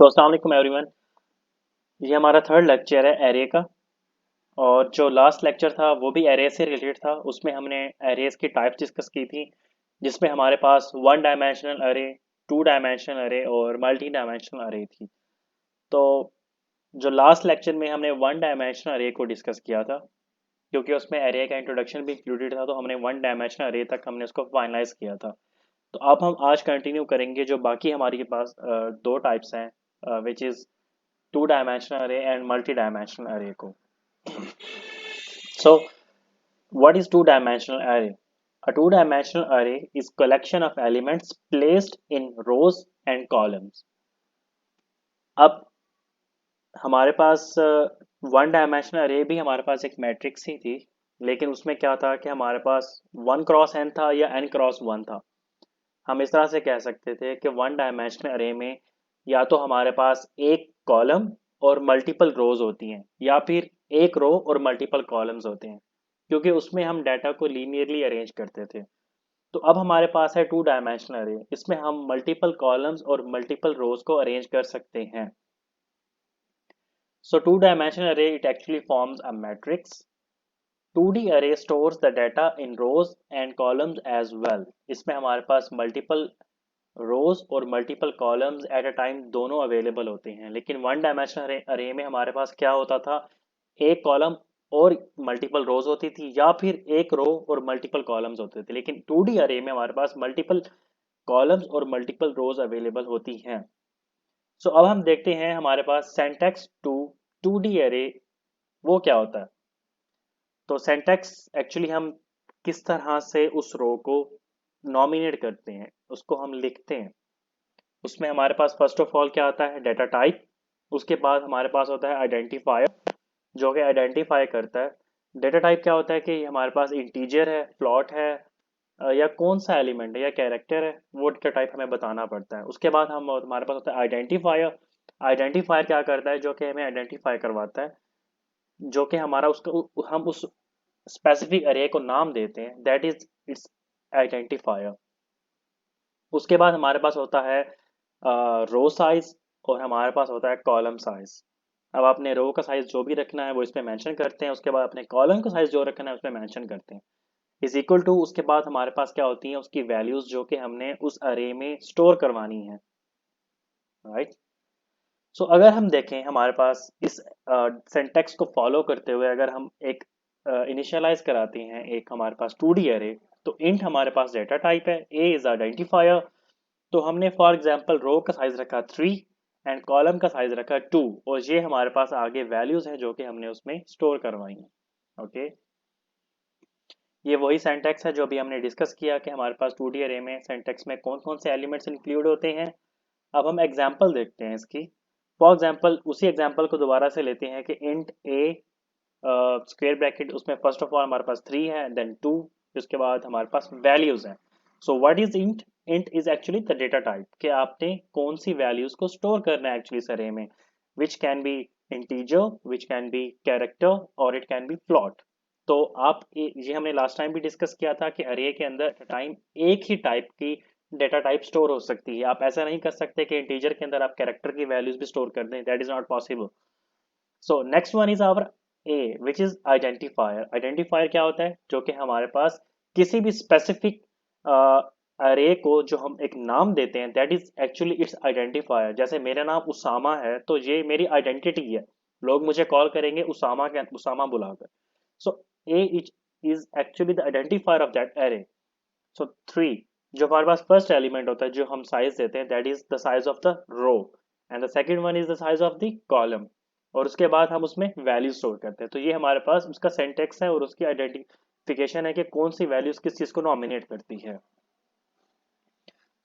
तो अस्सलाम वालेकुम एवरीवन। ये हमारा थर्ड लेक्चर है एरे का। और जो लास्ट लेक्चर था वो भी एरे से रिलेटेड था। उसमें हमने एरेज की टाइप्स डिस्कस की थी, जिसमें हमारे पास वन डायमेंशनल अरे, टू डायमेंशनल अरे और मल्टी डायमेंशनल अरे थी। तो जो लास्ट लेक्चर में हमने वन डायमेंशनल अरे को डिस्कस किया था, क्योंकि उसमें एरे का इंट्रोडक्शन भी इंक्लूडेड था, तो हमने वन डायमेंशनल अरे तक हमने उसको फाइनलाइज किया था। तो अब हम आज कंटिन्यू करेंगे जो बाकी हमारे पास दो टाइप्स हैं, which is two dimensional array and multi-dimensional array को। So what is two dimensional array? A two dimensional array is collection of elements placed in rows and columns। अब हमारे पास वन डायमेंशनल अरे भी हमारे पास एक मैट्रिक्स ही थी, लेकिन उसमें क्या था कि हमारे पास वन क्रॉस एन था या एन क्रॉस वन था। हम इस तरह से कह सकते थे कि वन डायमेंशनल अरे में या तो हमारे पास एक कॉलम और मल्टीपल रोज होती हैं, या फिर एक रो और मल्टीपल कॉलम्स होते हैं, क्योंकि उसमें हम डाटा को लीनियरली अरेंज करते थे। तो अब हमारे पास है टू डायमेंशनल अरे, इसमें हम मल्टीपल कॉलम्स और मल्टीपल रोज को अरेंज कर सकते हैं। सो two dimensional array it actually forms a matrix. 2D array stores the data in rows and columns as well। इसमें हमारे पास मल्टीपल रोज और multiple columns at a time दोनों अवेलेबल होते हैं। लेकिन वन डायमेंशनल अरे में हमारे पास क्या होता था, एक कॉलम और मल्टीपल रोज होती थी, या फिर एक रो और मल्टीपल कॉलम्स होते थे। लेकिन 2D अरे में हमारे पास मल्टीपल कॉलम्स और मल्टीपल रोज अवेलेबल होती हैं। सो अब हम देखते हैं हमारे पास सिंटैक्स टू 2D अरे वो क्या होता है। तो सिंटैक्स एक्चुअली हम किस तरह से उस रो को नॉमिनेट करते हैं, उसको हम लिखते हैं। उसमें हमारे पास फर्स्ट ऑफ ऑल क्या आता है, डाटा टाइप। उसके बाद हमारे पास होता है आइडेंटिफायर, जो कि आइडेंटिफाई करता है। डाटा टाइप क्या होता है कि हमारे पास इंटीजर है, फ्लॉट है, या कौन सा एलिमेंट है या कैरेक्टर है, वो डाटा टाइप हमें बताना पड़ता है। उसके बाद हम हमारे पास होता है आइडेंटिफायर। आइडेंटिफायर क्या करता है, जो कि हमें आइडेंटिफाई करवाता है, जो कि हमारा उसको हम उस स्पेसिफिक अरे को नाम देते हैं, दैट इज इट्स आइडेंटिफायर। उसके बाद हमारे पास होता है रो साइज, और हमारे पास होता है कॉलम साइज। अब आपने रो का साइज जो भी रखना है वो इसमें मेंशन करते हैं, उसके बाद अपने कॉलम का साइज जो रखना है उसमें मेंशन करते हैं। इज इक्वल टू, उसके बाद हमारे पास क्या होती है, उसकी वैल्यूज जो कि हमने उस अरे में स्टोर करवानी है, राइट। सो अगर हम देखें हमारे पास इस सिंटैक्स को फॉलो करते हुए अगर हम एक इनिशियलाइज कराते हैं एक हमारे पास 2D अरे, तो इंट हमारे पास डेटा टाइप है, ए इज आइडेंटिफायर। तो हमने फॉर एग्जांपल रो का साइज रखा 3 एंड कॉलम का साइज रखा 2, और ये हमारे पास आगे वैल्यूज हैं जो कि हमने उसमें स्टोर करवाई हैं। ओके, ये वही सिंटैक्स है जो अभी हमने डिस्कस किया कि हमारे पास 2D अरे में सिंटैक्स में कौन कौन से एलिमेंट्स इंक्लूड होते हैं। अब हम एग्जांपल देखते हैं इसकी। फॉर एग्जांपल उसी एग्जांपल को दोबारा से लेते हैं कि इंट ए स्क्वायर ब्रैकेट, उसमें फर्स्ट ऑफ ऑल हमारे पास 3 है, देन 2, उसके बाद हमारे पास वैल्यूज हैं। सो what is int? Int is actually the data type, कि आपने कौन सी वैल्यूज को स्टोर करना है एक्चुअली इस अरे में, which can be integer, which can be character, और इट कैन बी फ्लोट। तो आप ये हमने लास्ट टाइम भी डिस्कस किया था कि अरे के अंदर टाइम एक ही टाइप की डेटा टाइप स्टोर हो सकती है। आप ऐसा नहीं कर सकते कि इंटीजर के अंदर आप कैरेक्टर की वैल्यूज भी स्टोर कर दें, that is not possible. So next one is our A, which is identifier. Identifier क्या होता है, जो कि हमारे पास किसी भी स्पेसिफिक अरे को जो हम एक नाम देते हैं, that is actually it's identifier. जैसे मेरा नाम उसामा है, तो ये मेरी आइडेंटिटी है, लोग मुझे कॉल करेंगे उसामा के उसामा बुलाकर। So A is actually the identifier of that array. So 3, जो हमारे पास फर्स्ट एलिमेंट होता है जो हम साइज देते हैं, that is the size of the row, and the second one is the size of the column, और उसके बाद हम उसमें वैल्यू स्टोर करते हैं। तो ये हमारे पास उसका सिंटैक्स है और उसकी आइडेंटिफिकेशन है कि कौन सी वैल्यूज किस चीज को नॉमिनेट करती है।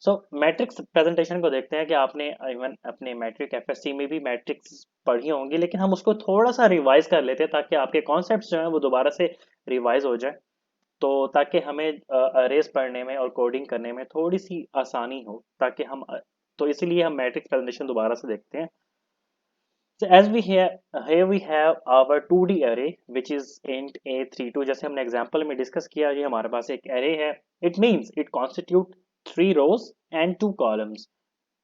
सो मैट्रिक्स प्रेजेंटेशन को देखते हैं कि आपने इवन अपने मैट्रिक एफएससी में भी मैट्रिक्स पढ़ी होंगी, लेकिन हम उसको थोड़ा सा रिवाइज कर लेते हैं ताकि आपके कॉन्सेप्ट्स जो हैं वो दोबारा से रिवाइज हो जाए, तो ताकि हमें अरेज पढ़ने में और कोडिंग करने में थोड़ी सी आसानी हो, ताकि हम तो इसीलिए हम मैट्रिक्स प्रेजेंटेशन दोबारा से देखते हैं। So as we here we have our 2D array which is int a32, जैसे हमने एग्जांपल में डिस्कस किया, ये हमारे पास एक array है। It means it constitute 3 rows and 2 columns।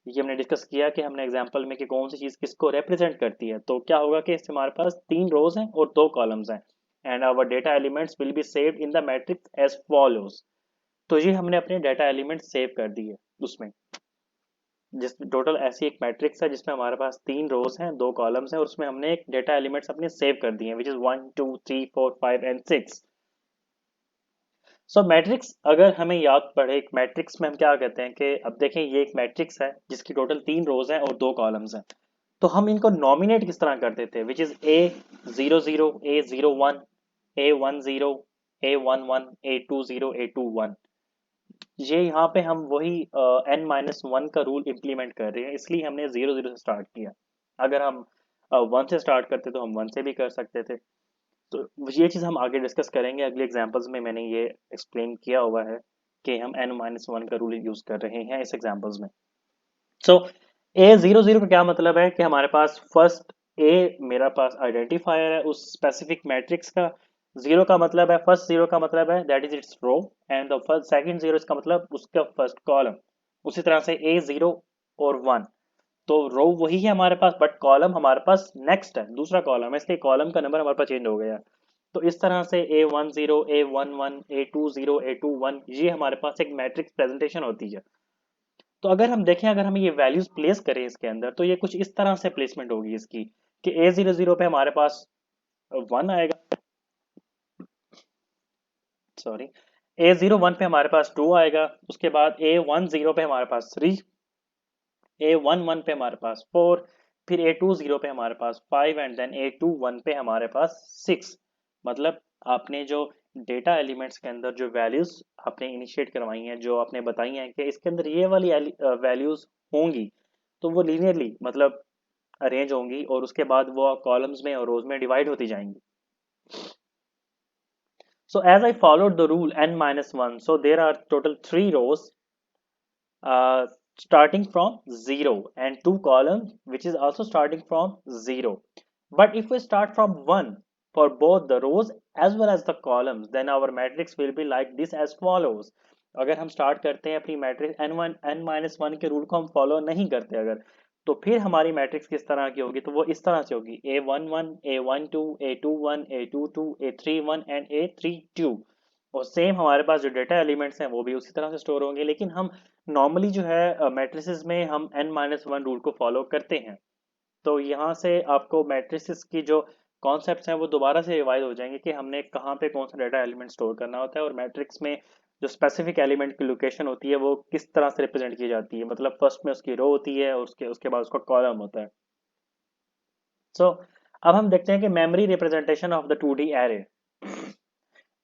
ये हमने डिस्कस किया कि हमने एग्जांपल में कि कौन सी चीज़ किसको रिप्रेजेंट करती है। तो क्या होगा कि इससे हमारे पास 3 रोज हैं और 2 कॉलम्स हैं, and our data elements will be saved in the matrix as follows. तो ये हमने अपने डेटा एलिमेंट सेव कर दिए उसमें, जिस टोटल ऐसी एक मैट्रिक्स है जिसमें हमारे पास 3 रोज हैं 2 कॉलम्स हैं और उसमें हमने एक डेटा एलिमेंट्स अपने सेव कर दिए हैं, which is 1 2 3 4 5 and 6। So matrix अगर हमें याद पड़े, एक मैट्रिक्स में हम क्या कहते हैं कि अब देखें ये एक मैट्रिक्स है जिसकी टोटल 3 रोज हैं और 2 कॉलम्स हैं। तो हम इनको नॉमिनेट किस तरह करते थे, which is A00 A01 A10 A11 A20 A21। ये यहाँ पे हम वही n-1 का रूल इम्प्लीमेंट कर रहे हैं, इसलिए हमने 0 0 से स्टार्ट किया। अगर हम 1 से स्टार्ट करते तो हम 1 से भी कर सकते थे। तो ये चीज़ हम आगे डिस्कस करेंगे अगले एग्जांपल्स में। मैंने ये एक्सप्लेन किया हुआ है कि हम n-1 का रूल यूज कर रहे हैं इस एग्जांपल्स में। सो A00 का क्या मतलब है कि हमारे पास फर्स्ट A मेरा पास आइडेंटिफायर है उस स्पेसिफिक मैट्रिक्स का। जीरो का मतलब है, फर्स्ट जीरो का मतलब है that is its row, and the first second zero इसका मतलब उसका फर्स्ट कॉलम। उसी तरह से A0 और 1, तो रो वही है हमारे पास बट कॉलम हमारे पास नेक्स्ट है, दूसरा कॉलम है, इसलिए कॉलम का नंबर हमारे पास चेंज हो गया। तो इस तरह से A10 A11 A20 A21 ये हमारे पास एक मैट्रिक्स प्रेजेंटेशन होती है। तो अगर हम देखें, अगर हम ये वैल्यूज प्लेस करें इसके अंदर, तो ये कुछ इस तरह से प्लेसमेंट होगी इसकी कि A00 पे हमारे पास 1 आएगा, सॉरी A01 पे हमारे पास 2 आएगा, उसके बाद A10 पे हमारे पास 3, A11 पे हमारे पास 4, फिर A20 पे हमारे पास 5 एंड देन A21 पे हमारे पास 6। मतलब आपने जो डेटा एलिमेंट्स के अंदर जो वैल्यूज आपने इनिशिएट करवाई हैं, जो आपने बताई हैं कि इसके अंदर ये वाली वैल्यूज होंगी, तो वो लीनियरली मतलब अरेंज होंगी और उसके बाद वो कॉलम्स में और रोज में डिवाइड होती जाएंगी। So as I followed the rule n-1, so there are total 3 rows uh, starting from 0 and 2 columns which is also starting from 0. But if we start from 1 for both the rows as well as the columns, then our matrix will be like this as follows. अगर हम start करते हैं अपनी matrix n-1 के rule को हम follow नहीं करते अगर, तो फिर हमारी मैट्रिक्स किस तरह की होगी, तो वो इस तरह से होगी A11 A12 A21 A22 A31 and A32। और सेम हमारे पास जो डेटा एलिमेंट्स हैं वो भी उसी तरह से स्टोर होंगे, लेकिन हम नॉर्मली जो है मैट्रिसेस में हम n-1 रूल को फॉलो करते हैं। तो यहाँ से आपको मैट्रिसेस की जो कॉन्सेप्ट्स हैं वो दोबारा से रिवाइज हो जाएंगे कि हमने कहाँ पे कौन सा डेटा एलिमेंट स्टोर करना होता है और मैट्रिक्स में जो स्पेसिफिक एलिमेंट की लोकेशन होती है वो किस तरह से रिप्रेजेंट की जाती है। मतलब फर्स्ट में उसकी रो होती है और उसके उसके बाद उसका कॉलम होता है। सो अब हम देखते हैं कि memory representation of the 2D array.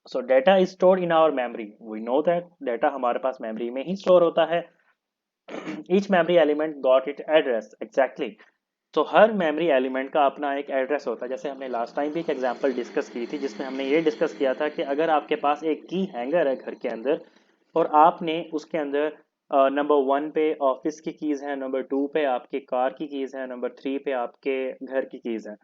So data is stored in our memory, we know that data हमारे पास मेमोरी में ही स्टोर होता है। Each memory element got it address exactly. तो हर मेमोरी एलिमेंट का अपना एक एड्रेस होता है। जैसे हमने लास्ट टाइम भी एक एग्जांपल डिस्कस की थी जिसमें हमने ये डिस्कस किया था कि अगर आपके पास एक की हैंगर है घर के अंदर और आपने उसके अंदर नंबर 1 पे ऑफिस की कीज़ है, नंबर 2 पे आपके कार की कीज़ है, नंबर 3 पे आपके घर की कीज़ है,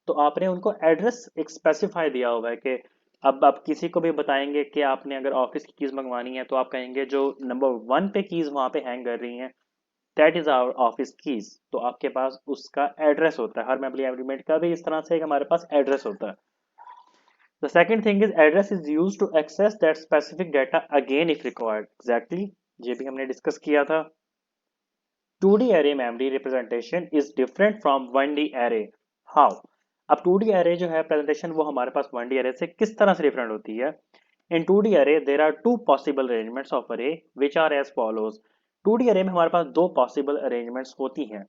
तो आपने उनको एड्रेस एक स्पेसिफाई दिया हुआ है कि अब आप किसी को भी बताएंगे कि आपने अगर ऑफिस की कीज़ मंगवानी है तो आप कहेंगे जो नंबर 1 पे कीज़ वहाँ पे हैंग कर रही हैं that is our office keys. तो आपके पास उसका एड्रेस होता है, हर मेमोरी एलिमेंट का भी इस तरह से हमारे पास एड्रेस होता है। The second thing is address is used to access that specific data again if required. Exactly ये भी हमने डिस्कस किया था। 2D array memory representation is different from 1D array. How? अब 2D array जो है presentation वो हमारे पास 1D array से किस तरह से डिफरेंट होती है। In 2D array there are two possible arrangements of array which are as follows. 2D array में हमारे पास दो possible arrangements होती हैं।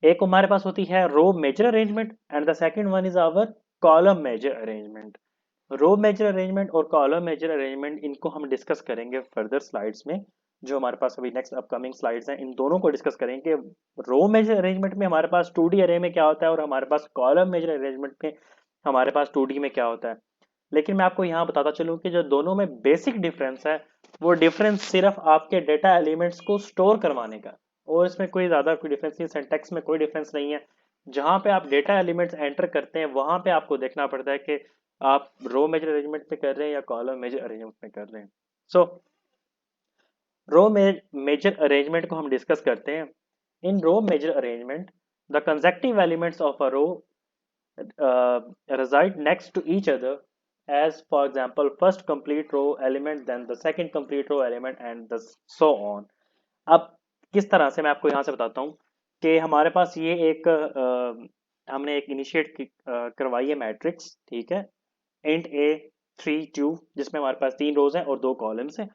एक हमारे पास होती है row major arrangement and the second one is our column major arrangement. Row major arrangement और कॉलम मेजर अरेंजमेंट इनको हम डिस्कस करेंगे फर्दर स्लाइड्स में, जो हमारे पास अभी नेक्स्ट अपकमिंग स्लाइड्स हैं इन दोनों को डिस्कस करेंगे। रो मेजर अरेंजमेंट में हमारे पास 2D अरे में क्या होता है और हमारे पास कॉलम मेजर अरेंजमेंट में हमारे पास 2D में क्या होता है। लेकिन मैं आपको यहाँ बताता चलूँ कि जो दोनों में बेसिक डिफरेंस है वो डिफरेंस सिर्फ आपके डेटा एलिमेंट्स को स्टोर करवाने का, और इसमें कोई ज़्यादा कोई डिफरेंस नहीं, सिंटैक्स में कोई डिफरेंस नहीं है। जहाँ पे आप डेटा एलिमेंट्स एंटर करते हैं वहाँ पे आपको देखना पड़ता है कि आप रो मेजर अरेंजमेंट में कर रहे हैं या कॉलम मेजर अरेंजमेंट में कर रहे हैं। सो रो मेजर अरेंजमेंट को हम डिस्कस करते हैं। In row major arrangement, the consecutive elements of a row reside next to each other, as for example first complete row element, then the second complete row element, and the so on. अब किस तरह से मैं आपको यहाँ से बताता हूँ कि हमारे पास ये एक हमने एक इनिशिएट करवाई है मैट्रिक्स, ठीक है, इंट ए 3 2, जिसमें हमारे पास 3 रोज हैं और 2 कॉलम्स हैं।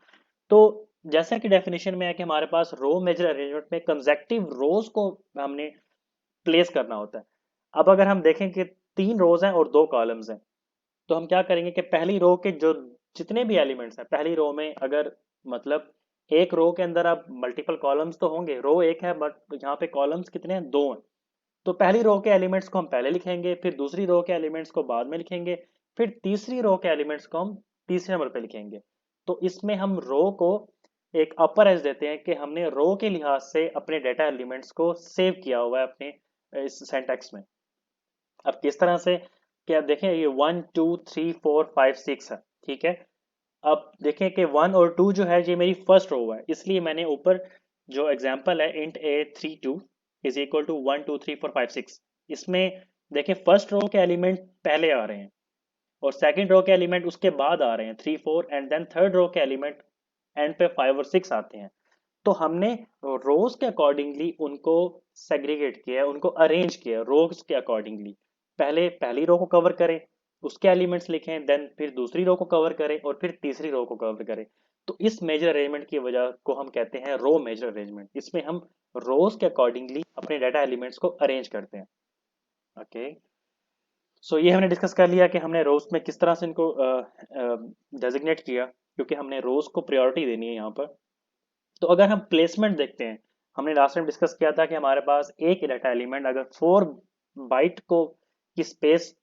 तो जैसा कि डेफिनेशन में है कि हमारे पास रो मेजर अरेंजमेंट में कंसेक्टिव रोज को हमने प्लेस करना होता है। अब अगर हम देखें कि 3 रोज हैं और 2 कॉलम्स हैं, तो हम क्या करेंगे कि पहली रो के जो जितने भी एलिमेंट्स हैं पहली रो में, अगर मतलब एक रो के अंदर अब मल्टीपल कॉलम्स तो होंगे, रो एक है बट यहाँ पे कॉलम्स कितने हैं, 2 हैं। तो पहली रो के एलिमेंट्स को हम पहले लिखेंगे, फिर दूसरी रो के एलिमेंट्स को बाद में लिखेंगे, फिर तीसरी रो के एलिमेंट्स को हम तीसरे नंबर पे लिखेंगे। तो इसमें हम रो को एक अपर एज देते हैं कि हमने रो के लिहाज से अपने डेटा एलिमेंट्स को सेव किया हुआ है अपने इस सिंटैक्स में। अब किस तरह से, कि आप देखें ये 1 2 3 4 5 6 है, ठीक है। अब देखें कि 1 और 2 जो है ये मेरी फर्स्ट रो है, इसलिए मैंने ऊपर जो एग्जांपल है int a 3 2 is equal to 1 2 3 4 5 6, इसमें देखें फर्स्ट रो के एलिमेंट पहले आ रहे हैं और सेकंड रो के एलिमेंट उसके बाद आ रहे हैं 3 4, एंड देन थर्ड रो के एलिमेंट एंड पे 5 और 6 आते हैं। तो हमने रोज के अकॉर्डिंगली उनको सेग्रीगेट किया है, उनको अरेंज किया रोज के अकॉर्डिंगली। पहले पहली रो को कवर करें, उसके एलिमेंट्स लिखें, देन फिर दूसरी रो को कवर करें और फिर तीसरी रो को कवर करें। तो इस मेजर अरेंजमेंट की वजह को हम कहते हैं रो मेजर अरेंजमेंट। इसमें हम रोज के अकॉर्डिंगली अपने डाटा एलिमेंट्स को अरेंज करते हैं। ओके, सो ये हमने डिस्कस कर लिया कि हमने रोज में किस तरह से इनको डेजिग्नेट किया, क्योंकि हमने रोज को प्रायोरिटी देनी है यहाँ पर। तो अगर हम प्लेसमेंट देखते हैं, हमने लास्ट टाइम डिस्कस किया था कि हमारे पास एक डाटा एलिमेंट अगर 4 बाइट को की स्पेस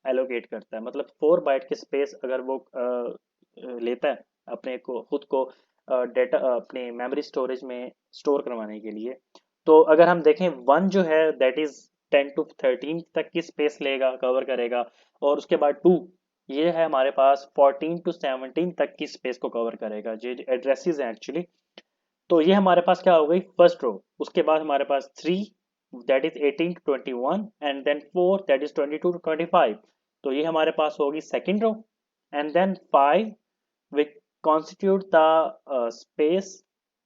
एलोकेट करता है, मतलब 4 बाइट की स्पेस अगर वो लेता है अपने को खुद को डेटा अपने मेमोरी स्टोरेज में स्टोर करवाने के लिए, तो अगर हम देखें 1 जो है दैट इज 10 to 13 तक की स्पेस लेगा, कवर करेगा, और उसके बाद 2 ये है हमारे पास 14 to 17 तक की स्पेस को कवर करेगा। ये एड्रेसेस हैं एक्चुअली। तो ये हमारे पास क्या हो गई फर्स्ट रो। उसके बाद हमारे पास 3 that is 18 to 21, and then 4 that is 22 to 25। तो ये हमारे पास होगी second row, and then 5 which constitute the space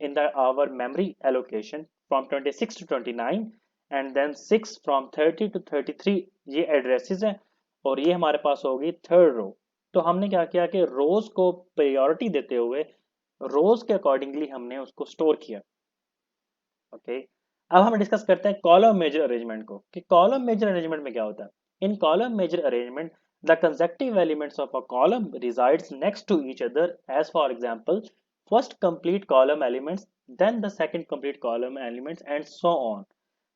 in the our memory allocation from 26 to 29, and then 6 from 30 to 33 ये एड्रेसेस हैं, और ये हमारे पास होगी थर्ड रो। तो हमने क्या किया कि रोज को प्रायोरिटी देते हुए रोज के अकॉर्डिंगली हमने उसको स्टोर किया। ओके, अब हम डिस्कस करते हैं कॉलम मेजर अरेंजमेंट को, कि कॉलम मेजर अरेंजमेंट में क्या होता है। In column major arrangement the consecutive elements of a column resides next to each other, as for example first complete column elements, then the second complete column elements, and so on.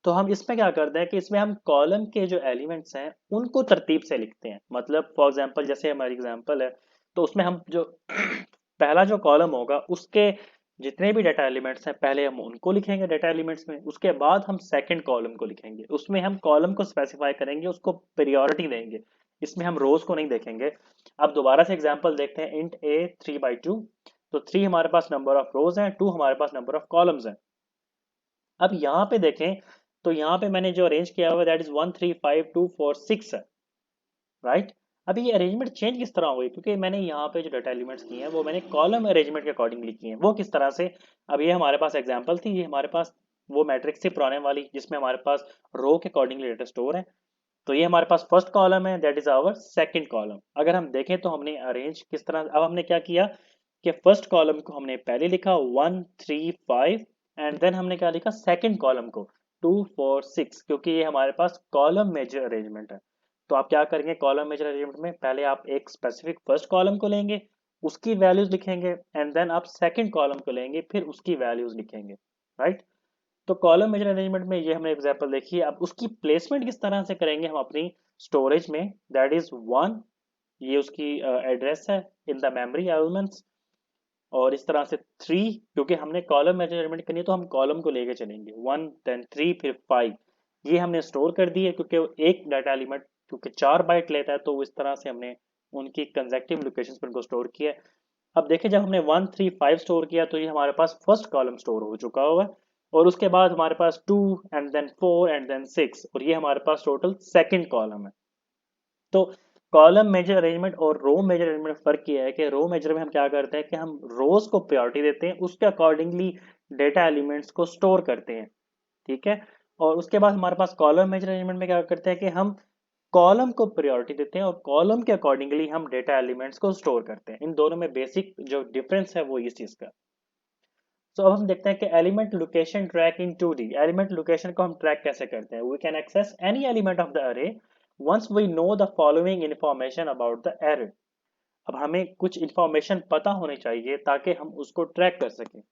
तो हम इसमें क्या करते हैं कि इसमें हम column के जो एलिमेंट्स हैं उनको तरतीब से लिखते हैं। मतलब फॉर एग्जांपल जैसे हमारी एग्जांपल है, तो उसमें हम जो पहला जो कॉलम होगा उसके जितने भी डाटा एलिमेंट्स हैं पहले हम उनको लिखेंगे डाटा एलिमेंट्स में, उसके बाद हम सेकंड कॉलम को लिखेंगे, उसमें हम कॉलम को स्पेसिफाई करेंगे, उसको प्रायोरिटी देंगे, इसमें हम रोज को नहीं देखेंगे। अब दोबारा से एग्जांपल देखते हैं इंट ए 3/2। तो 3 हमारे पास नंबर ऑफ रोज हैं, 2 हमारे पास नंबर ऑफ कॉलम्स हैं। अब यहाँ पे देखें तो यहाँ पे मैंने जो अरेंज किया हुआ है दैट इज 1 3 5 2 4 6 है, राइट। अभी ये अरेंजमेंट चेंज किस तरह हुई, क्योंकि मैंने यहाँ पे जो डाटा एलिमेंट्स किए हैं वो मैंने कॉलम अरेंजमेंट के अकॉर्डिंगली किए हैं। वो किस तरह से, अब ये हमारे पास एग्जांपल थी, ये हमारे पास वो मैट्रिक्स थी पुराने वाली जिसमें हमारे पास रो के अकॉर्डिंगली डाटा स्टोर है। तो ये हमारे पास फर्स्ट कॉलम है that is our second column. अगर हम देखें तो हमने अरेंज किस तरह, अब हमने क्या किया कि फर्स्ट कॉलम को हमने पहले लिखा 1 3 5, एंड देन हमने क्या लिखा सेकंड कॉलम को 2 4 6, क्योंकि ये हमारे पास कॉलम मेजर अरेंजमेंट है। तो आप क्या करेंगे कॉलम मेजर अरेंजमेंट में, पहले आप एक स्पेसिफिक फर्स्ट कॉलम को लेंगे, उसकी वैल्यूज लिखेंगे, एंड देन आप सेकंड कॉलम को लेंगे, फिर उसकी वैल्यूज लिखेंगे, राइट। तो कॉलम मेजर अरेंजमेंट में ये हमने एग्जांपल देखी है। अब उसकी प्लेसमेंट किस तरह से करेंगे हम अपनी स्टोरेज में, दैट इज 1, ये उसकी एड्रेस है इन द मेमोरी एलिमेंट्स, और इस तरह से 3, क्योंकि हमने कॉलम मेजरमेंट करनी है तो हम कॉलम को लेके चलेंगे 1 देन 3 फिर 5। ये हमने स्टोर कर दी है क्योंकि एक डाटा एलिमेंट क्योंकि 4 बाइट लेता है, तो इस तरह से हमने उनकी कंजेक्टिव लोकेशन पर उनको स्टोर किया है। अब देखिए जब हमने 1 3 5 स्टोर किया तो ये हमारे पास फर्स्ट कॉलम स्टोर हो चुका हुआ है। और उसके बाद हमारे पास 2 एंड देन 4 एंड देन 6, और ये हमारे पास टोटल सेकंड कॉलम है। तो कॉलम मेजर अरेंजमेंट और रो मेजर अरेंजमेंट में फर्क किया है कि रो मेजर में हम क्या करते हैं कि हम रोज को प्रायोरिटी देते हैं, उसके अकॉर्डिंगली डेटा एलिमेंट्स को स्टोर करते हैं, ठीक है। और उसके बाद हमारे पास कॉलम मेजर अरेंजमेंट में क्या करते हैं कि हम कॉलम को प्रायोरिटी देते हैं और कॉलम के अकॉर्डिंगली हम डेटा एलिमेंट्स को स्टोर करते हैं। इन दोनों में बेसिक जो डिफरेंस है वो इस चीज का। तो अब हम देखते हैं कि element location track in 2D। Element location को हम ट्रैक कैसे करते हैं? We can access any element of the array once we know the following information about the array. अब हमें कुछ इंफॉर्मेशन पता होनी चाहिए ताकि हम उसको ट्रैक कर सकें।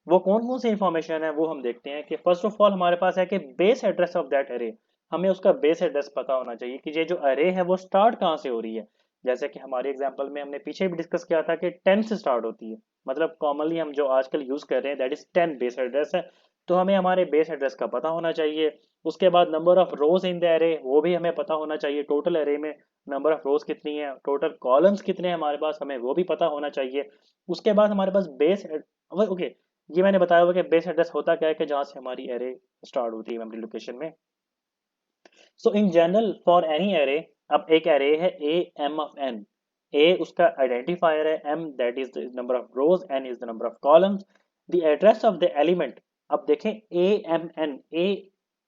वो कौन कौन सी इंफॉर्मेशन है वो हम देखते हैं कि फर्स्ट ऑफ ऑल हमारे पास है कि बेस एड्रेस ऑफ दैट अरे। हमें उसका बेस एड्रेस पता होना चाहिए कि ये जो अरे है वो स्टार्ट कहाँ से हो रही है। जैसे कि हमारे एग्जांपल में हमने पीछे भी डिस्कस किया था कि 10 से स्टार्ट होती है, मतलब कॉमनली हम जो आजकल यूज कर रहे हैं दैट इज 10 बेस एड्रेस है। तो हमें हमारे बेस एड्रेस का पता होना चाहिए। उसके बाद number of rose in the अरे वो भी हमें पता होना चाहिए, टोटल अरे में नंबर ऑफ रोज कितनी है, टोटल कॉलम्स कितने हैं हमारे पास, हमें वो भी पता होना चाहिए। उसके बाद हमारे पास बेस, ओके, ये मैंने बताया हुआ कि बेस एड्रेस होता क्या है कि जहां से हमारी एरे स्टार्ट होती है मेमोरी लोकेशन में। So in general for any array, अब एक एरे है A M of N. A उसका आइडेंटिफायर है, M that is the number of rows, N is the number of columns, the address of the element. अब देखें ए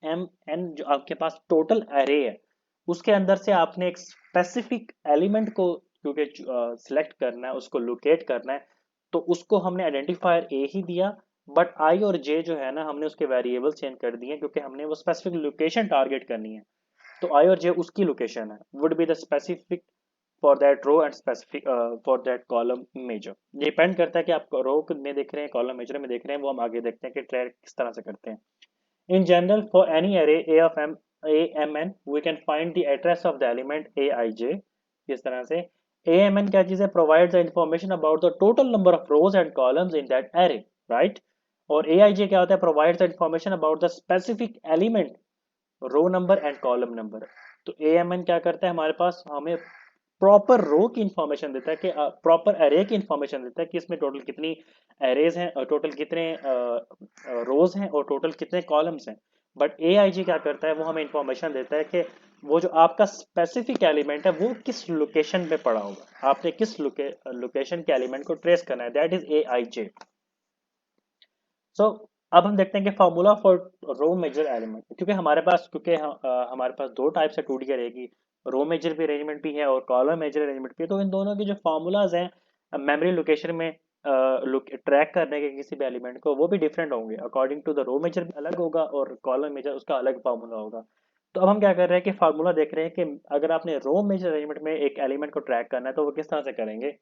M N जो आपके पास total array है उसके अंदर से आपने एक स्पेसिफिक एलिमेंट को क्योंकि सिलेक्ट करना है, उसको लोकेट करना है, तो उसको हमने आइडेंटिफायर ए ही दिया। बट आई और जे जो है ना हमने उसके वेरिएबल चेंज कर दिए क्योंकि हमने वो स्पेसिफिक लोकेशन टारगेट करनी है। तो आई और जे उसकी लोकेशन है, would be the specific for that row and specific for that column major. ये डिपेंड करता है कि आप रो में देख रहे हैं कॉलम मेजर में देख रहे हैं, वो हम आगे देखते हैं कि ट्रैक किस तरह से करते हैं। इन general for any array a of m a m n we can find the address of the element a I j। इस तरह से a m n क्या चीज है? provides the information about the total number of rows and columns in that array, right? और a I j क्या होता है? provides the information about the specific element row number and column number. तो AMN क्या करता है? हमारे पास हमें प्रॉपर रो की इंफॉर्मेशन देता है कि प्रॉपर एरे की इंफॉर्मेशन देता है कि इसमें टोटल कितनी एरेज हैं और टोटल कितने रोज हैं और टोटल कितने कॉलम्स हैं। बट एआईजी क्या करता है? वो हमें इंफॉर्मेशन देता है कि वो जो आपका स्पेसिफिक एलिमेंट है वो किस लोकेशन पे पड़ा होगा, आपने किस लोकेशन के एलिमेंट को ट्रेस करना है, दैट इज एआईजे। सो अब हम देखते हैं कि formula for row major element, क्योंकि हमारे पास हमारे पास दो टाइप से 2D रहेगी, रो मेजर भी अरेंजमेंट भी है और कॉलम मेजर अरेंजमेंट भी है। तो इन दोनों के जो फार्मूलाज हैं मेमोरी लोकेशन में ट्रैक करने के किसी भी एलिमेंट को वो भी डिफरेंट होंगे। According to the row major अलग होगा और कॉलम मेजर उसका अलग फार्मूला होगा। तो अब हम क्या कर रहे हैं कि फार्मूला देख रहे हैं कि अगर आपने रो मेजर अरेंजमेंट में एक एलिमेंट को ट्रैक करना है तो वो किस तरह से करेंगे।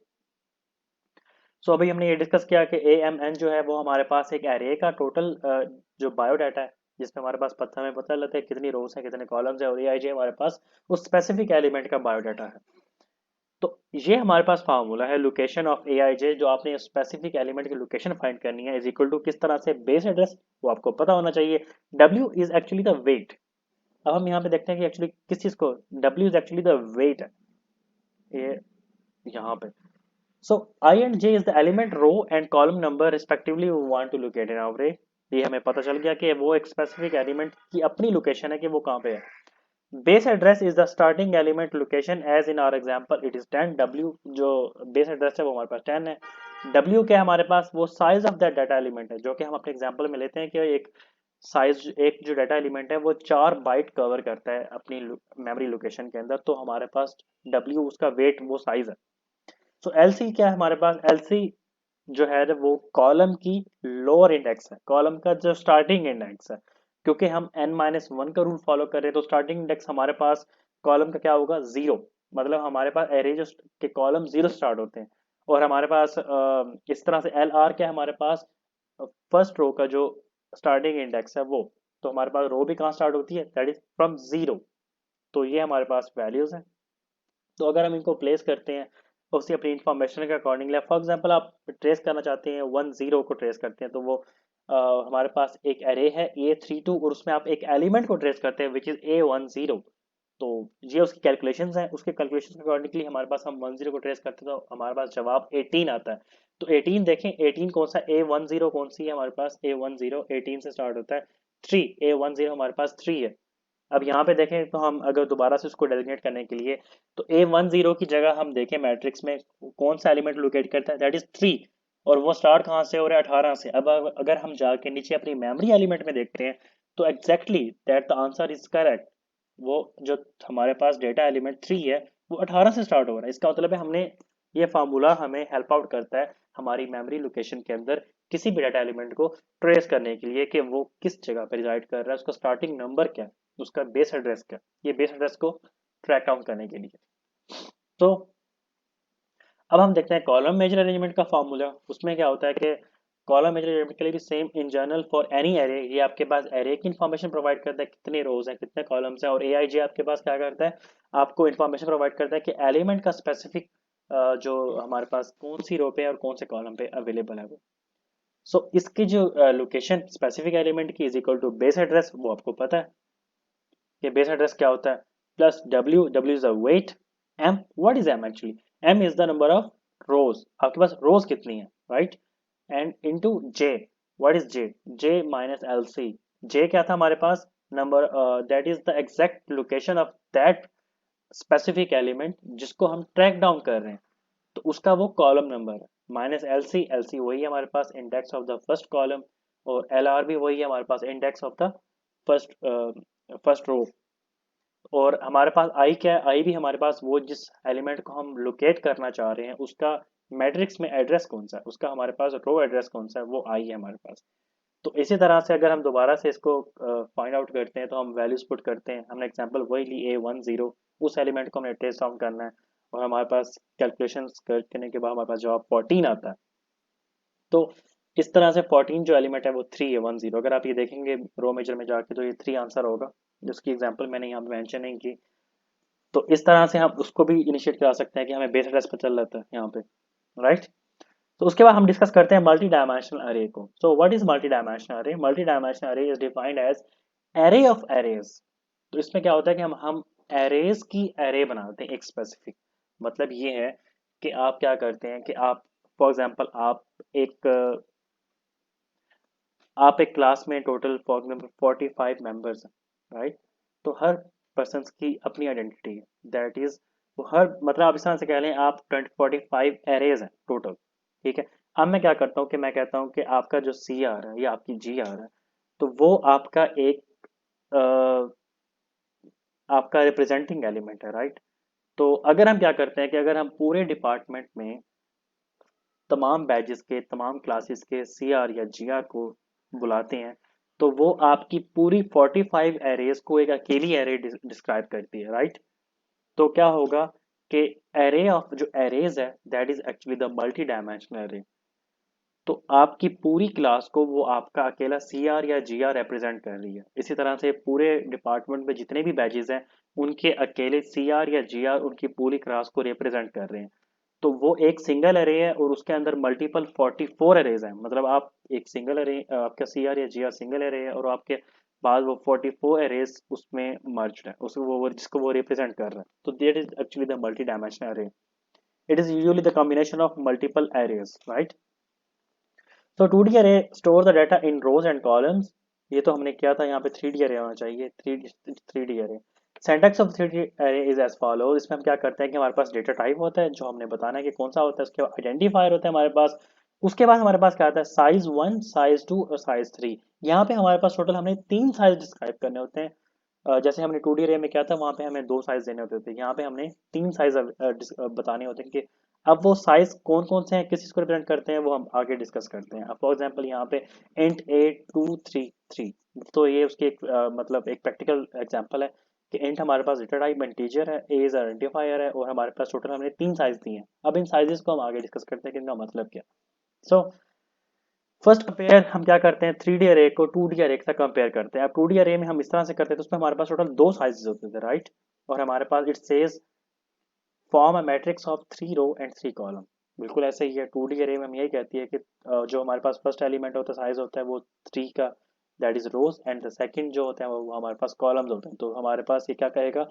सो अभी हमने ये डिस्कस किया कि ए एम एन जो है वो हमारे पास एक एरे का टोटल जो बायोडाटा है जिसमें हमारे पास पता हमें पता लगता है कितनी रोज है कितने कॉलम्स है, और ए आई जे हमारे पास उस स्पेसिफिक एलिमेंट का बायोडाटा है। तो ये हमारे पास फार्मूला है लोकेशन ऑफ ए आई जे, जो आपने स्पेसिफिक एलिमेंट की लोकेशन फाइंड करनी है, इज इक्वल टू किस तरह से बेस एड्रेस वो आपको पता होना चाहिए। W is actually the weight. अब हम यहाँ पे देखते हैं कि एक्चुअली किस चीज को W is actually the weight है ये यहाँ पे। So I and J is the element row and column number respectively we want to locate in our array। ये हमें पता चल गया कि वो एक स्पेसिफिक एलिमेंट की अपनी लोकेशन है कि वो कहाँ पे है। Base address is the starting element location as in our example it is 10। W जो बेस एड्रेस है वो हमारे पास 10 है। डब्ल्यू क्या है हमारे पास? वो size of that data element है, जो कि हम अपने एग्जांपल में लेते हैं कि एक साइज एक जो डाटा एलिमेंट है वो 4 बाइट कवर करता है अपनी मेमोरी लोकेशन के अंदर, तो हमारे पास डब्ल्यू उसका वेट वो साइज है। सो एलसी क्या है हमारे पास? एलसी जो है वो कॉलम की लोअर इंडेक्स है, कॉलम का जो स्टार्टिंग इंडेक्स है। क्योंकि हम n-1 का रूल फॉलो कर रहे हैं तो स्टार्टिंग इंडेक्स हमारे पास कॉलम का क्या होगा? जीरो। मतलब हमारे पास एरे जो के कॉलम जीरो स्टार्ट होते हैं। और हमारे पास इस तरह से एल आर क्या है हमारे पास? फर्स्ट रो का जो स्टार्टिंग इंडेक्स है वो। तो हमारे पास रो भी कहाँ स्टार्ट होती है? That is from zero. तो ये हमारे पास वैल्यूज हैं। तो अगर हम इनको प्लेस करते हैं उसी अपनी इंफॉर्मेशन के अकॉर्डिंगली, फॉर एग्जांपल आप ट्रेस करना चाहते हैं 10 को ट्रेस करते हैं तो वो हमारे पास एक एरे है A32 और उसमें आप एक एलिमेंट को ट्रेस करते हैं विच इज A10। तो ये उसकी कैलकुलेशंस हैं, उसके कैलकुलेशंस के अकॉर्डिंगली हमारे पास हम 10 को ट्रेस करते हैं तो हमारे पास जवाब 18 आता है। तो 18 देखें, 18 कौन सा, A10 कौन सी है हमारे पास, A10 18 से स्टार्ट होता है, 3, A10 हमारे पास 3 है। अब यहाँ पे देखें तो हम अगर दोबारा से उसको डेजिग्नेट करने के लिए, तो A10 की जगह हम देखें मैट्रिक्स में कौन सा एलिमेंट लोकेट करता है, दैट इज 3। और वो स्टार्ट कहाँ से हो रहा है, 18 से। अब अगर हम जाके नीचे अपनी मेमोरी एलिमेंट में देखते हैं तो exactly that the answer is correct. वो जो हमारे पास डेटा एलिमेंट 3 है वो 18 से स्टार्ट हो रहा है। इसका मतलब है हमने, ये फार्मूला हमें हेल्प आउट करता है हमारी मेमोरी लोकेशन के अंदर किसी भी डाटा एलिमेंट को ट्रेस करने के लिए कि वो किस जगह पर रिजाइड कर रहा है, उसका स्टार्टिंग नंबर क्या है, उसका बेस एड्रेस क्या है, ये बेस एड्रेस को ट्रैक डाउन करने के लिए। तो अब हम देखते हैं कॉलम मेजर अरेंजमेंट का फॉर्मूला। उसमें क्या होता है कि कॉलम मेजर अरेंजमेंट के लिए भी same in general for any array, ये आपके पास एरे की इन्फॉर्मेशन प्रोवाइड करता है, कितने रोज हैं कितने कॉलम्स हैं, और एआईजे आपके पास क्या करता है, आपको इन्फॉर्मेशन प्रोवाइड करता है कि एलिमेंट का स्पेसिफिक जो हमारे पास कौन सी रो पे और कौन से कॉलम पे अवेलेबल है वो। सो इसकी जो लोकेशन स्पेसिफिक एलिमेंट की is equal to base address, वो आपको पता है कि बेस एड्रेस क्या होता है, plus W, W is the weight, M, what is M actually, M is the number of rows, आपके पास रोज कितनी है, right, and into J, what is J, J minus L C, J क्या था हमारे पास, number, that is the exact location of that specific element जिसको हम ट्रैक डाउन कर रहे हैं, तो उसका वो कॉलम नंबर है, minus L C, L C वही है हमारे पास index of the first column, और एल आर भी वही है हमारे पास index of the first first row. और हमारे पास आई क्या है, आई भी हमारे पास वो जिस एलिमेंट को हम लोकेट करना चाह रहे हैं उसका मैट्रिक्स में एड्रेस कौन सा है, उसका हमारे पास रो एड्रेस कौन सा है, वो आई है हमारे पास। तो इसी तरह से अगर हम दोबारा से इसको फाइंड आउट करते हैं तो हम वैल्यूज पुट करते हैं, हमने एग्जांपल वही ली A10, उस एलिमेंट को हमने ट्रेस डाउन करना है, और हमारे पास कैलकुलेशन करने के बाद हमारे पास जवाब 14 आता है। तो इस तरह से 14 जो एलिमेंट है वो 3 A10, अगर आप ये देखेंगे रो मेजर में जाके तो ये 3 आंसर होगा, जिसकी एग्जाम्पल मैंने यहाँ पे मैंशन नहीं की। तो इस तरह से हम उसको भी इनिशिएट करा सकते हैं कि हमें बेस एड्रेस पर चल रहा है यहाँ पे, राइट। तो उसके बाद हम डिस्कस करते हैं मल्टी डायमेंशनल अरे को। So what is multi dimensional array, multi dimensional array is defined as array of arrays. तो इसमें क्या होता है कि हम एरेज की एरे बनाते हैं एक स्पेसिफिक, मतलब ये है कि आप क्या करते हैं कि आप फॉर एग्जांपल एक आप एक क्लास में टोटल फॉर एग्जाम्पल 45 मेंबर्स हैं, राइट। तो हर पर्सन की अपनी आइडेंटिटी है, दैट इज वो हर, मतलब आप इस तरह से कह लें आप 45 एरेज हैं टोटल, ठीक है। अब मैं क्या करता हूँ कि मैं कहता हूँ कि आपका जो सी आर है या आपकी जी आर है, तो वो आपका एक आपका रिप्रेजेंटिंग एलिमेंट है, राइट। तो अगर हम क्या करते हैं कि अगर हम पूरे डिपार्टमेंट में तमाम बैचेस के तमाम क्लासेस के सी आर या जी आर को बुलाते हैं, तो वो आपकी पूरी 45 एरेज को एक अकेली एरे डिस्क्राइब करती है, राइट। तो क्या होगा कि एरे ऑफ जो एरेज है that is actually the multi dimensional array. तो आपकी पूरी क्लास को वो आपका अकेला सी आर या जी आर रिप्रेजेंट कर रही है। इसी तरह से पूरे डिपार्टमेंट में जितने भी बैचेस हैं उनके अकेले सी आर या जी आर उनकी पूरी क्लास को रिप्रेजेंट कर रहे हैं। तो वो एक सिंगल अरे है और उसके अंदर मल्टीपल 44 अरेज हैं, मतलब आप एक सिंगल अरे, आपका सी आर या जी आर सिंगल अरे है और आपके बाद वो 44 अरेज उसमें मर्ज्ड है, उसको वो जिसको वो रिप्रेजेंट कर रहा है। तो that is actually the multi dimensional array. It is usually the combination of multiple arrays, right. तो 2D array store the data in rows and columns. ये तो हमने किया था, यहाँ पे 3D अरे होना चाहिए, थ्री डी अरे। सिंटैक्स ऑफ 3D अरे इज एज फॉलो। इसमें हम क्या करते हैं कि हमारे पास डेटा टाइप होता है जो हमने बताना है कि कौन सा होता है, उसके बाद आइडेंटिफायर होता है हमारे पास, उसके बाद हमारे पास क्या आता है साइज 1, साइज 2 और साइज 3। यहाँ पे हमारे पास टोटल हमने 3 साइज डिस्क्राइब करने होते हैं। जैसे हमने 2D अरे में क्या था, वहाँ पे हमें 2 साइज देने होते थे, यहाँ पे हमने 3 साइज बताने होते हैं कि अब वो साइज कौन कौन से हैं, किस चीज को रिप्रेजेंट करते हैं, वो हम आगे डिस्कस करते हैं। अब फॉर एग्जांपल यहाँ पे इंट A233, तो ये उसकी एक मतलब एक प्रैक्टिकल एग्जांपल है कि इंट हमारे पास डेटा टाइप इंटीजर है, ए इज आइडेंटिफायर है, और हमारे पास टोटल हमने 3 साइज दिए हैं। अब इन साइजेस को हम आगे डिस्कस करते हैं कि इनका मतलब क्या। सो फर्स्ट कंपेयर हम क्या करते हैं, 3D अरे को 2D अरे के साथ कंपेयर करते हैं। अब 2D अरे में हम इस तरह से करते हैं तो उसमें हमारे पास टोटल 2 साइजेस होते थे, राइट। और हमारे पास it says form a matrix of 3 row and 3 column. बिल्कुल ऐसे ही है 2D अरे में हम यही कहती है कि जो हमारे पास फर्स्ट एलिमेंट होता है साइज होता है वो 3 का, that is rows, and the second जो होता है वो हमारे पास कॉलम्स होते हैं। तो हमारे पास ये क्या कहेगा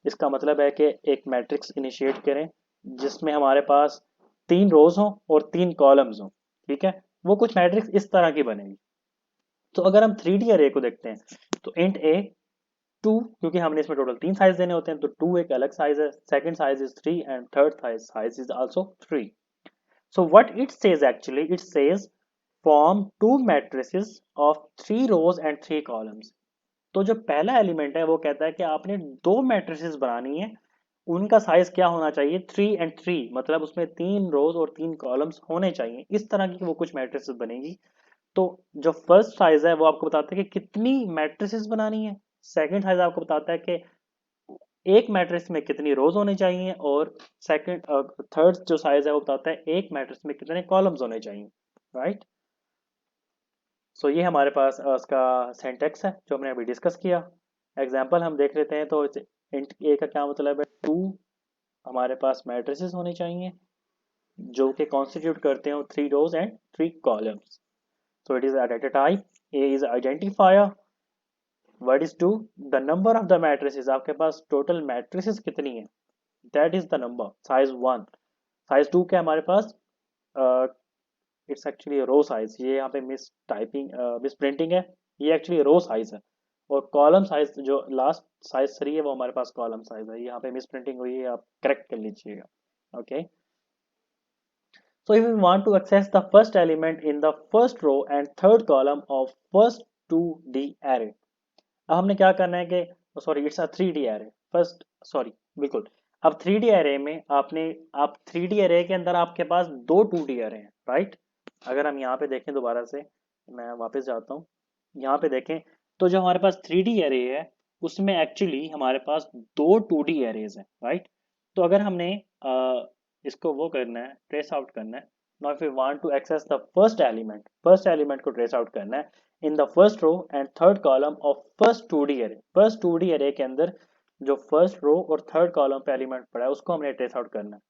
इसका मतलब है कि एक मैट्रिक्स इनिशिएट करें जिसमें हमारे पास 3 रोज हों और 3 कॉलम्स हों, ठीक है। वो कुछ मैट्रिक्स इस तरह की बनेगी। तो अगर हम 3D अरे को देखते हैं तो इंट ए 2, क्योंकि हमने इसमें टोटल 3 साइज देने होते हैं तो 2 एक अलग साइज है, second size is 3 and third size is also 3। So what it says actually, it says form two matrices of 3 rows and 3 columns। तो जो पहला एलिमेंट है वो कहता है कि आपने 2 मैट्रिसेस बनानी है, उनका साइज क्या होना चाहिए, 3 and 3, मतलब उसमें 3 रोज और 3 कॉलम्स होने चाहिए। इस तरह की वो कुछ मैट्रिसेस बनेगी। तो जो फर्स्ट साइज है वो आपको बताता है कि कितनी मैट्रिसेस बनानी है, सेकंड साइज आपको बताता है कि एक मैट्रिक्स में कितनी रोज होनी चाहिए, और सेकंड थर्ड जो साइज है वो बताता है एक मैट्रिक्स में कितने कॉलम्स होने चाहिए, राइट। सो ये हमारे पास उसका सिंटैक्स है जो हमने अभी डिस्कस किया। एग्जांपल हम देख लेते हैं। तो इंट ए का क्या मतलब है, 2 हमारे पास मैट्रिसेस होने चाहिए जो कि कॉन्स्टिट्यूट करते हो 3 rows and 3 columns. So it is a data type, a is identifier, what is 2, the number of the matrices, आपके पास टोटल मैट्रिसेस कितनी है, that is the number, size 1। Size 2 क्या हमारे पास, इट्स एक्चुअली रो साइज, ये यहाँ पे miss typing miss printing है, ये एक्चुअली रो साइज है। और कॉलम साइज जो लास्ट साइज 3 है वो हमारे पास कॉलम साइज है, यहाँ पे मिस प्रिंटिंग हुई है, आप करेक्ट कर लीजिएगा। Okay, so if we want to access the first element in the first row and third column of first 2D array, अब हमने क्या करना है कि sorry it's a 3D array first, sorry बिल्कुल। अब 3D एरे में आप 3D एरे के अंदर आपके पास 2 2D एरे हैं, राइट। अगर हम यहाँ पे देखें दोबारा से, मैं वापस जाता हूँ, यहाँ पे देखें तो जो हमारे पास 3D एरे है उसमें एक्चुअली हमारे पास 2 2D एरेज हैं, राइट। तो अगर हमने इसको वो करना है, ट्रेस आउट करना है, now if we want to access the first element को ट्रेस आउट करना है in the first row and third column of first 2D array, first 2D array के अंदर जो फर्स्ट रो और थर्ड कॉलम पे एलिमेंट पड़ा है उसको हमने ट्रेस आउट करना है।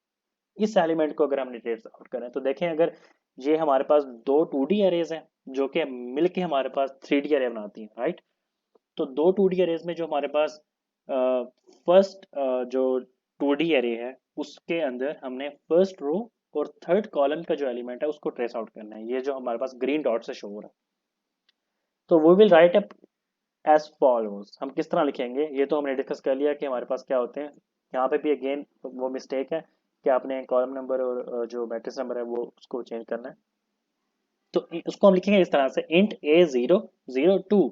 इस एलिमेंट को अगर हमने ट्रेस आउट करना है तो देखें, अगर ये हमारे पास 2 2D एरेज हैं जो कि मिलके हमारे पास 3D एरे बनाती हैं, राइट। तो 2 2D एरेज में जो हमारे पास फर्स्ट जो 2D एरे है उसके अंदर हमने फर्स्ट रो और थर्ड कॉलम का जो एलिमेंट है उसको ट्रेस आउट करना है, ये जो हमारे पास ग्रीन डॉट से शो हो रहा है। तो we will write as follows, हम किस तरह लिखेंगे ये तो हमने डिस्कस कर लिया कि हमारे पास क्या होते हैं। यहाँ पे भी अगेन वो मिस्टेक है कि आपने कॉलम नंबर और जो मैट्रिक्स नंबर है वो उसको चेंज करना है। तो उसको हम लिखेंगे इस तरह से, इंट A0 0 2,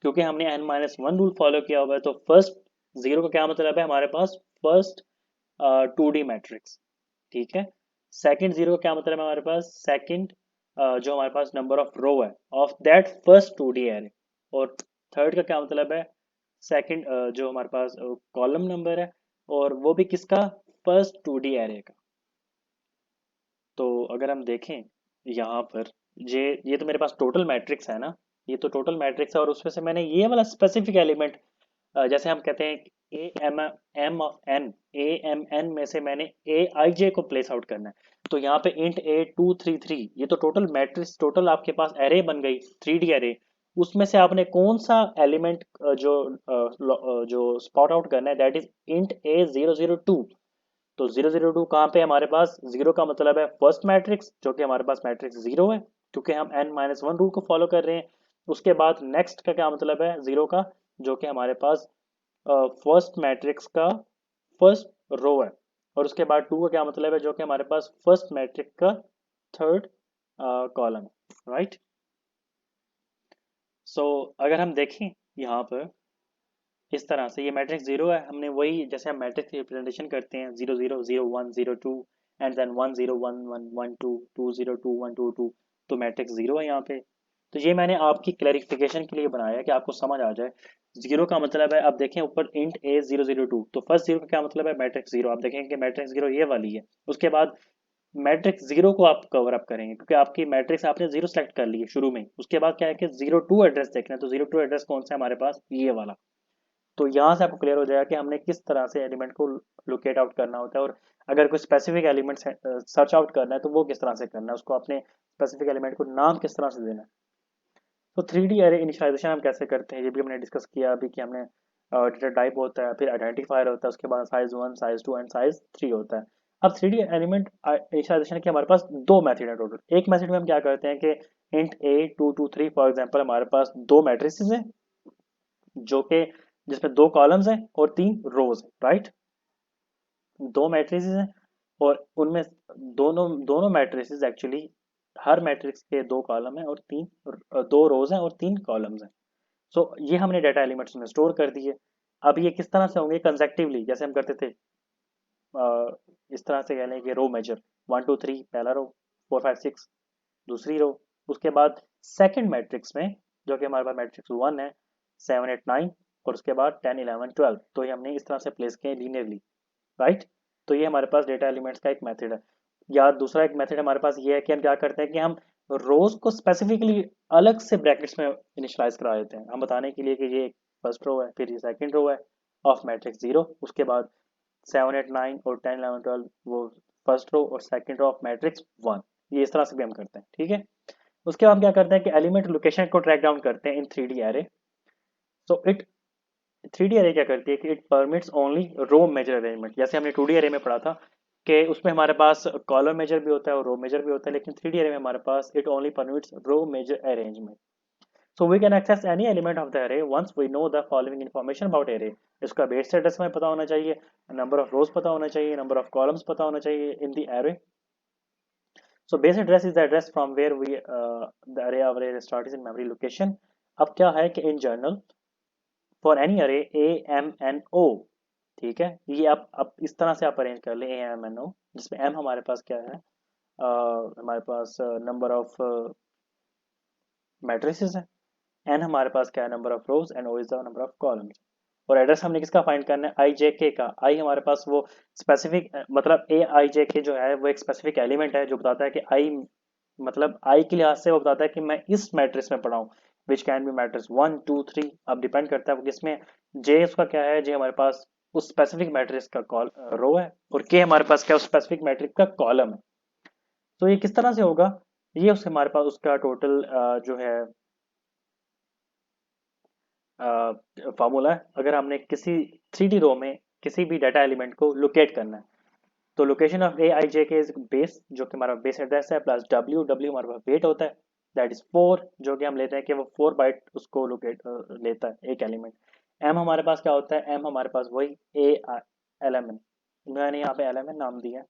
क्योंकि हमने n-1 रूल फॉलो किया हुआ है। तो फर्स्ट जीरो का क्या मतलब है, हमारे पास फर्स्ट 2D मैट्रिक्स, ठीक है। सेकंड जीरो का क्या मतलब है, हमारे पास सेकंड जो हमारे पास नंबर ऑफ रो है of that first 2D array. और थर्ड का क्या मतलब है, सेकंड जो हमारे पास कॉलम नंबर है, और वो भी किसका, फर्स्ट 2D एरे का। तो अगर हम देखें यहाँ पर, ये तो मेरे पास टोटल मैट्रिक्स है ना, ये तो टोटल मैट्रिक्स है, और उसमें से मैंने ये वाला स्पेसिफिक एलिमेंट, जैसे हम कहते हैं A M M of N, A M N में से मैंने ए आई जे को प्लेस आउट करना है। तो यहाँ पे इंट A2 3 3, ये तो टोटल मैट्रिक्स, टोटल आपके पास एरे बन गई 3D एरे। उसमें से आपने कौन सा एलिमेंट जो स्पॉट आउट करना है, दैट इज इंट A0 0 2। तो 0 0 2 कहाँ पे हमारे पास, जीरो का मतलब है फर्स्ट मैट्रिक्स जो कि हमारे पास मैट्रिक्स जीरो है, क्योंकि हम n-1 रूल को फॉलो कर रहे हैं। उसके बाद नेक्स्ट का क्या मतलब है जीरो का, जो कि हमारे पास फर्स्ट मैट्रिक्स का फर्स्ट रो है। और उसके बाद टू का क्या मतलब है, जो कि हमारे पास फर्स्ट मैट्रिक्स का थर्ड कॉलम, राइट। सो अगर हम देखें यहाँ पर इस तरह से, ये मैट्रिक्स जीरो है, हमने वही जैसे हम मैट्रिक्स की रिप्रेजेंटेशन करते हैं 0 0 0 1 0 2 एंड देन 1 0 1 1 1 2 2 0 2 1 2 2, तो मैट्रिक्स जीरो है यहाँ पे। तो ये मैंने आपकी क्लैरिफिकेशन के लिए बनाया है कि आपको समझ आ जाए। जीरो का मतलब है, आप देखें ऊपर इंट A0 0 2, तो फर्स्ट जीरो का क्या मतलब है, मैट्रिक्स जीरो। आप देखेंगे कि मैट्रिक्स जीरो ये वाली है। उसके बाद मैट्रिक्स जीरो को आप कवर अप करेंगे क्योंकि आपकी मैट्रिक्स आपने जीरो सेलेक्ट कर ली है शुरू में। उसके बाद क्या है कि 0 2 एड्रेस देखना है, तो 0 2 एड्रेस कौन सा है हमारे पास, ये वाला। तो यहाँ से आपको क्लियर हो जाएगा कि हमने किस तरह से एलिमेंट को लोकेट आउट करना होता है, और अगर कोई स्पेसिफिक एलिमेंट सर्च आउट करना है तो वो किस तरह से करना है, उसको अपने स्पेसिफिक एलिमेंट को नाम किस तरह से देना है। तो 3D एरे इनिशियलाइजेशन हम कैसे करते हैं ये भी हमने डिस्कस किया अभी कि हमने डेटा टाइप होता है, फिर आइडेंटिफायर होता है, उसके बाद साइज 1, साइज 2 एंड साइज 3 होता है। अब 3D एलिमेंट इनिशियलाइजेशन के हमारे पास दो मेथड है टोटल। एक मेथड में हम क्या करते हैं कि इंट ए 2 2 3 फॉर एग्जांपल हमारे पास दो मैट्रिसेस हैं जो कि जिसमें दो कॉलम्स हैं और तीन रोज हैं, राइट। दो मैट्रिसेस हैं और उनमें दोनों दोनों मैट्रिसेस एक्चुअली हर मैट्रिक्स के दो कॉलम हैं और दो रोज हैं और तीन कॉलम्स हैं। सो ये हमने डाटा एलिमेंट्स में स्टोर कर दिए। अब ये किस तरह से होंगे, कंसेक्टिवली जैसे हम करते थे। इस तरह से कह लें कि रो मेजर 1 2 3 पहला रो, 4 5 6 दूसरी रो, उसके बाद सेकंड मैट्रिक्स में जो कि हमारे पास मैट्रिक्स 1 है 7 8 9, और उसके बाद 10 11 12, तो ये हमने इस तरह से प्लेस किए लीनियरली, राइट। तो ये हमारे पास डेटा एलिमेंट्स का एक मेथड है। या दूसरा एक मेथड हमारे पास ये है कि हम क्या करते हैं कि हम रोज को स्पेसिफिकली अलग से ब्रैकेट्स में इनिशियलाइज करा देते हैं, हम बताने के लिए कि ये फर्स्ट रो है, फिर ये सेकंड रो है ऑफ मैट्रिक्स 0, उसके बाद 7 8 9 और 10 11 12 वो फर्स्ट रो और सेकंड रो ऑफ मैट्रिक्स 1। ये इस तरह से भी हम करते हैं, ठीक है। उसके बाद हम क्या करते हैं कि एलिमेंट लोकेशन को ट्रैक डाउन करते हैं इन 3D array. So it 3D अरे क्या करती है कि it permits only row major arrangement. जैसे हमने 2D अरे में पढ़ा था कि उसमें हमारे पास कॉलम मेजर भी होता है और रो मेजर भी होता है, लेकिन 3D अरे में हमारे पास it only permits row major arrangement. So we can access any element of the array once we know the following information about array. इसका बेस एड्रेस हमें पता होना चाहिए, नंबर ऑफ रोज पता होना चाहिए, नंबर ऑफ कॉलम्स पता होना चाहिए इन द अरे। So base address is the address from where we the array of array start is in memory location. अब क्या है कि in general for any array a m n o, ठीक है, ये आप अब इस तरह से आप अरेंज कर लें a m n o, जिसमें m हमारे पास क्या है, हमारे पास नंबर ऑफ मैट्रिसेस है, n हमारे पास क्या है, number of rose, and o is the number of columns. और एड्रेस हमने किसका फाइंड करना है, आई जे के का। आई हमारे पास वो स्पेसिफिक मतलब ए आई जे के जो है वो एक स्पेसिफिक एलिमेंट है जो बताता है कि आई मतलब आई के लिहाज से वो बताता है कि मैं इस मैट्रिक्स में पढ़ा हूँ, विच कैन बी मैट्रिक्स 1 2 3। अब डिपेंड करता है वो किसमें। जे उसका क्या है, जे हमारे पास उस स्पेसिफिक मैट्रिक्स का कॉल रो है, और के हमारे पास क्या उस स्पेसिफिक मैट्रिक्स का कॉलम है। तो ये किस तरह से होगा, ये उसके हमारे पास उसका टोटल जो है फॉर्मूला है। अगर हमने किसी 3D रो में किसी भी डाटा एलिमेंट को लोकेट करना है, तो लोकेशन ऑफ ए आई जे के इज बेस, जो कि हमारा बेस एड्रेस है, प्लस डब्ल्यू, डब्ल्यू हमारे पास वेट होता है, दैट इज 4, जो कि हम लेते हैं कि वो 4 बाइट उसको लोकेट लेता है एक एलिमेंट। एम हमारे पास क्या होता है, एम हमारे पास वही ए एल एम एन, मैंने यहाँ पे एल एम एन नाम दिया है,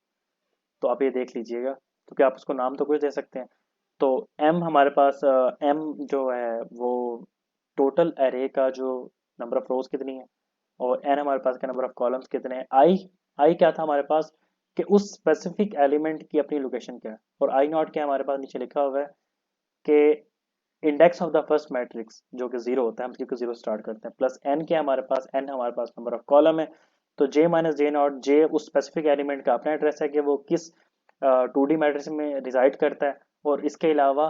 तो आप ये देख लीजिएगा क्योंकि आप उसको नाम तो कुछ दे सकते हैं। तो एम हमारे पास एम जो है वो टोटल एरे का जो नंबर ऑफ रोज कितनी है, और एन हमारे पास का नंबर ऑफ कॉलम्स कितने हैं। आई क्या था हमारे पास कि उस स्पेसिफिक एलिमेंट की अपनी लोकेशन क्या है, और आई नॉट क्या हमारे पास नीचे लिखा हुआ है कि index of the first matrix जो कि 0 होता है, हम क्योंकि 0 स्टार्ट करते हैं, प्लस एन क्या हमारे पास, एन हमारे पास नंबर ऑफ कॉलम है। तो जे माइनस जे नॉट, जे उस स्पेसिफिक एलिमेंट का अपना एड्रेस है कि वो किस 2D मैट्रिक्स में रिजाइड करता है, और इसके अलावा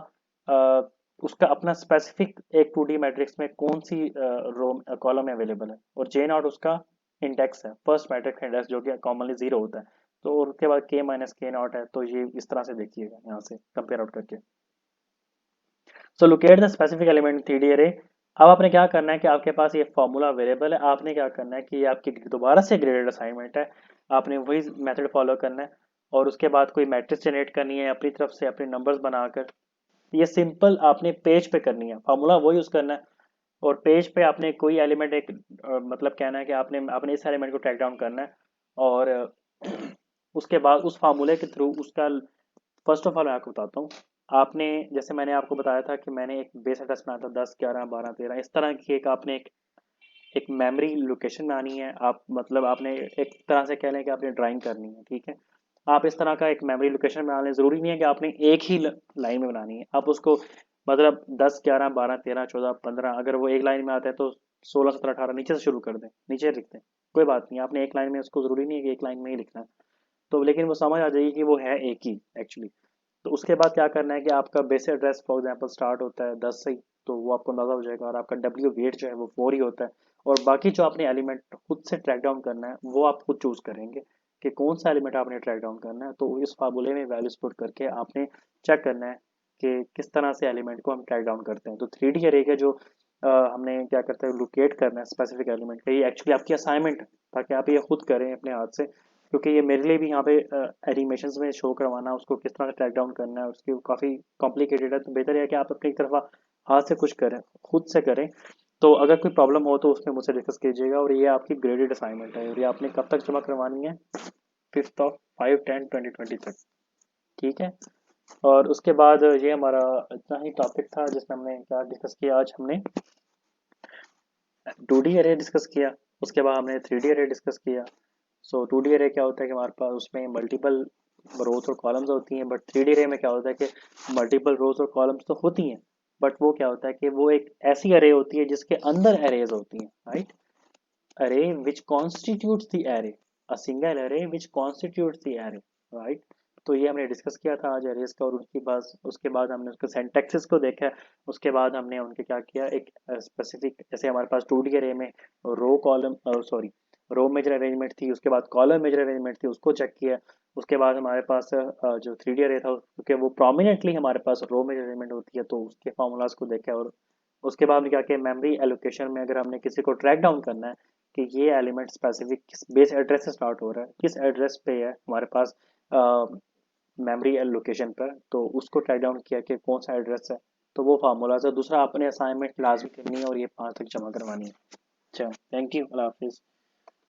अ, उसका अपना स्पेसिफिक एक 2D मैट्रिक्स में कौन सी रो कॉलम अवेलेबल है, और जे नॉट उसका इंडेक्स है, फर्स्ट मैट्रिक्स का इंडेक्स जो कि कॉमनली 0 होता है। तो उसके बाद के माइनस के नॉट है, तो ये इस तरह से देखिएगा यहाँ से कंपेयर आउट करके। So locate the specific element 3D array. अब आपने क्या करना है कि आपके पास ये फॉर्मूला अवेलेबल है, आपने क्या करना है कि ये आपकी दोबारा से ग्रेडेड असाइनमेंट है, आपने वही मेथड फॉलो करना है, और उसके बाद कोई मैट्रिक्स जनरेट करनी है अपनी तरफ से अपने नंबर्स बनाकर। ये सिंपल आपने पेज पे करनी है, फार्मूला वो यूज करना है, और पेज पे आपने कोई एलिमेंट एक मतलब कहना है कि आपने अपने इस एलिमेंट को ट्रैक डाउन करना है, और उसके बाद उस फार्मूले के थ्रू उसका फर्स्ट ऑफ ऑल मैं आपको बताता हूँ। आपने जैसे मैंने आपको बताया था कि मैंने एक बेस एड्रेस बनाया था 10 11 12 13, इस तरह की एक आपने एक मेमोरी लोकेशन बनानी है। आप मतलब आपने एक तरह से कह लें कि आपने ड्राइंग करनी है, ठीक है। आप इस तरह का एक मेमोरी लोकेशन बना लें, ज़रूरी नहीं है कि आपने एक ही लाइन में बनानी है, आप उसको मतलब 10 11 12 13 14 15, अगर वो एक लाइन में आता है तो 16 17 18 नीचे से शुरू कर दें, नीचे लिख दें, कोई बात नहीं, आपने एक लाइन में उसको ज़रूरी नहीं है कि एक लाइन में ही लिखना है। तो लेकिन वो समझ आ जाएगी कि वो है एक ही एक्चुअली। तो उसके बाद क्या करना है कि आपका base address for example start होता है 10 से ही, तो वो आपको अंदाजा हो जाएगा, और आपका डब्ल्यू वेट जो है वो 4 ही होता है। और बाकी जो आपने एलिमेंट खुद से ट्रैक डाउन करना है वो आप खुद चूज करेंगे कि कौन सा एलिमेंट आपने ट्रैक डाउन करना है। तो इस फार्मूले में वैल्यूज पुट करके आपने चेक करना है कि किस तरह से एलिमेंट को हम ट्रैक डाउन करते हैं। तो 3D अरे के जो हमने क्या करते हैं, लोकेट करना है स्पेसिफिक एलिमेंट का। ये एक्चुअली आपकी असाइनमेंट है, ताकि आप ये खुद करें अपने हाथ से, क्योंकि ये मेरे लिए भी यहाँ पे एनिमेशंस में शो करवाना, उसको किस तरह से ट्रैक डाउन करना है, उसकी काफ़ी कॉम्प्लिकेटेड है। तो बेहतर है कि आप अपनी तरफ हाथ से कुछ करें, खुद से करें। तो अगर कोई प्रॉब्लम हो तो उसमें मुझसे डिस्कस कीजिएगा। और ये आपकी ग्रेडेड असाइनमेंट है, और ये आपने कब तक जमा करवानी है? 5/5/10/2020 तक। ठीक है। और उसके बाद ये हमारा इतना ही टॉपिक था जिसमें हमने क्या डिस्कस किया। आज हमने 2D अरे डिस्कस किया, उसके बाद हमने 3D अरे डिस्कस किया। सो 2D अरे क्या होता है कि हमारे पास उसमें मल्टीपल रोज और कॉलम्स होती हैं, बट 3D अरे में क्या होता है कि मल्टीपल रोज और कॉलम्स तो होती हैं, बट वो क्या होता है कि वो एक ऐसी अरे होती है जिसके अंदर अरेज होती हैं, right. array which constitutes the array, a single array which constitutes the array, right। तो ये हमने डिस्कस किया था आज अरेज का। और उसके बाद हमने उसके सिंटैक्सेस को देखा। उसके बाद हमने उनके क्या किया, एक स्पेसिफिक, जैसे हमारे पास 2D अरे में row column sorry row major arrangement थी, उसके बाद कॉलम मेजर अरेंजमेंट थी, उसको चेक किया। उसके बाद हमारे पास जो 3D अरे था, क्योंकि वो प्रोमिनेंटली हमारे पास रो मेजर अरेंजमेंट होती है, तो उसके फॉर्मूलाज को देखा। और उसके बाद हमने क्या किया, मेमोरी एलोकेशन में अगर हमने किसी को ट्रैक डाउन करना है कि ये एलिमेंट स्पेसिफिक किस बेस एड्रेस से स्टार्ट हो रहा है, किस एड्रेस पे है हमारे पास मेमोरी लोकेशन पर, तो उसको ट्रैक डाउन किया कि कौन सा एड्रेस है। तो वो फार्मूला है। दूसरा अपने असाइनमेंट लाजमी करनी है, और ये 5 तक जमा करवानी है। अच्छा, थैंक यू, अल्लाह हाफिज़।